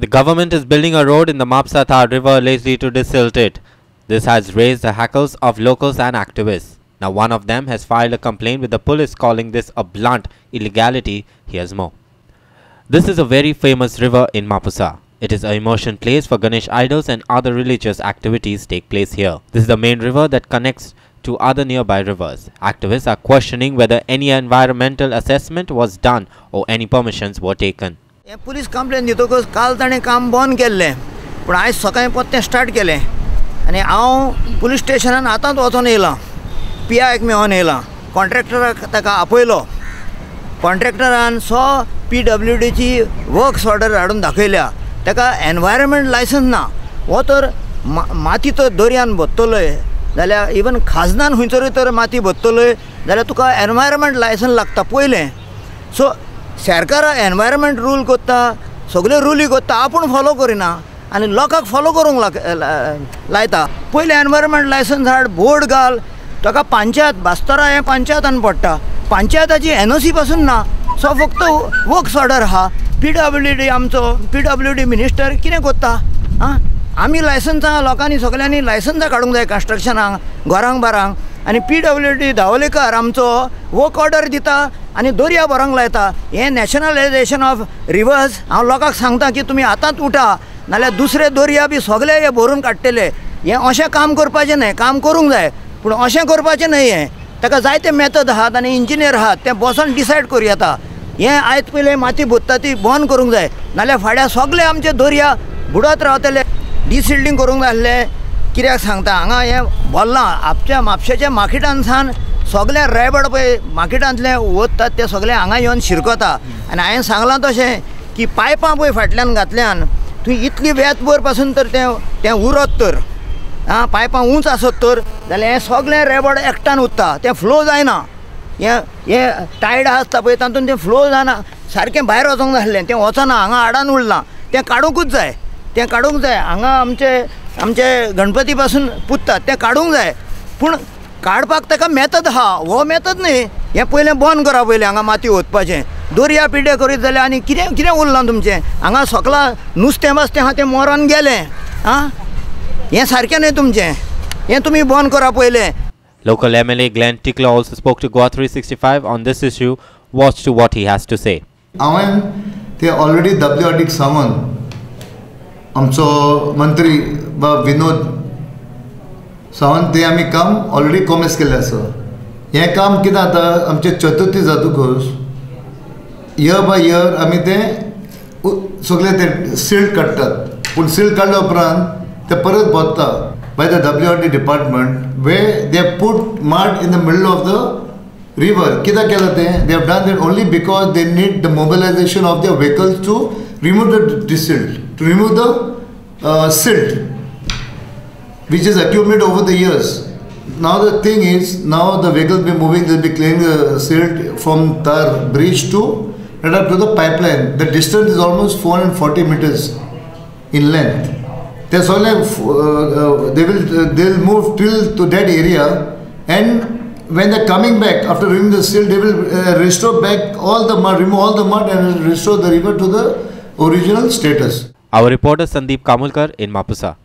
The government is building a road in the Mapsa Thar river allegedly to desilt it. This has raised the hackles of locals and activists. Now one of them has filed a complaint with the police calling this a blunt illegality. Here's more. This is a very famous river in Mapusa. It is an immersion place for Ganesh idols and other religious activities take place here. This is the main river that connects to other nearby rivers. Activists are questioning whether any environmental assessment was done or any permissions were taken. Police complaint दितकच काल ताणें काम बंद केल्लें पूण आयज सकाळीं परतें स्टार्ट केलें आनी हांव पुलीस स्टेशनान आतांच वचून येयलां पियाक मेळोन येयलां कॉन्ट्रॅक्टराक ताका आपयलो कॉन्ट्रॅक्टरान PWDची वर्क्स ऑर्डर हाडून दाखयल्या ताका एनवायरमेंट लायसन्स ना हो तर माती तर दर्यान भत्तलोय जाल्यार इवन खाजनान खंयसरूय तर माती भत्तलोय जाल्यार तुका एनवायरमेंट लायसन्स लागता पयलें सो सरकार एनवायरमेंट रूल करता सगळे रुली करता आपूण फॉलो करिना आनी लोकांक फॉलो करूंक लायता पयलें एनवायरमेंट लायसन्स हाड बोर्ड घाल ताका पंचायत बास्तोरा हें पंचायतान पडटा पंचायताची NOC पासून ना सो फक्त वर्क्स ऑर्डर आहा PWD आमचो PWD मिनिस्टर कितें करता आं आमी लायसन्सां लोकांनी सगळ्यांनी लायसन्सां काडूंक जाय कंस्ट्रक्शनाक घरांक बारांक आनी PWD धावलेकार आमचो वर्क ऑर्डर दिता आनी दर्या भरोंक लायता हें नॅशनलायजेशन ऑफ रिवर्स हांव लोकांक सांगता की तुमी आतांच उठा नाल्यार दुसरे दर्या बी सगळे हे भरून काडटले हें अशें काम करपाचें न्हय काम करूंक जाय पूण अशें करपाचें न्हय हें ताका जायते मेथड आहात आनी इंजिनियर आहात ते बसून डिसायड करूं येता हें आयज पयलें माती भोत्ता ती बंद करूंक जाय नाल्यार फाल्यां सगळे आमचे दर्या बुडत रावतले डिसिल्डिंग करूंक जाय आसलें कित्याक सांगता हांगा हें बोल्लां आपच्या म्हापशेच्या मार्केटान सावन सगळे रेबड पळय मार्केटांतले वतात ते सगळे हांगा येवन शिरकता आनी हांवें सांगलां तशें की पायपां पळय फाटल्यान घातल्यान थंय इतली वेतभर पासून तर तें उरत तर आं पायपां उंच आसत तर जाल्यार हें सगळें रेबड एकठांय उरता तें फ्लो जायना हें टायड आसता पळय तातूंत तें फ्लो जायना सारकें भायर वचोंक जाय आसलें तें वचना हांगा आडान उरलां तें काडूंकूच जाय हांगा आमचे गणपती पासून पुजतात तें काडूंक जाय पूण काडपाक ताका मेथड आहा हो मेथड न्ही हें पयलें बंद करा पयलें हांगा माती ओतपाचें दर्या पिड्डे करीत जाल्यार आनी कितें उरलां तुमचें हांगा सगळां नुस्तें बास्तें आहा तें मरोन गेलें आं हें सारकें न्हय तुमचें हें तुमी बंद करा पयलें. Local MLA Glenn Tickler also spoke to Goa 365 on this issue. Watch to what he has to say. हांवें ते ऑलरेडी WRDक सांगून आमचो मंत्री विनोद सावंत ते आमी काम ऑलरेडी कॉमेस केल्लें आसा हें काम कितें जाता आमचे चतुर्थी जातकच इयर बाय इयर आमी तें सगळे ते सिल्ड काडटात पूण सिल्ड काडल्या उपरांत ते परत भरता by the WRD department way they put mud in the middle of the river कित्याक केलां तें they have done that only because they need the mobilisation of their vehicles to remove the desilt to remove the silt which is accumulated over the years. Now the thing is, now the vehicles be moving, they'll be clearing the silt from Tar bridge to right up to the pipeline. The distance is almost 440 meters in length. There's only they'll move till to that area, and when they're coming back after removing the silt, they will restore back all the mud, remove all the mud, and restore the river to the original status. Our reporter Sandeep Kamulkar in Mapusa.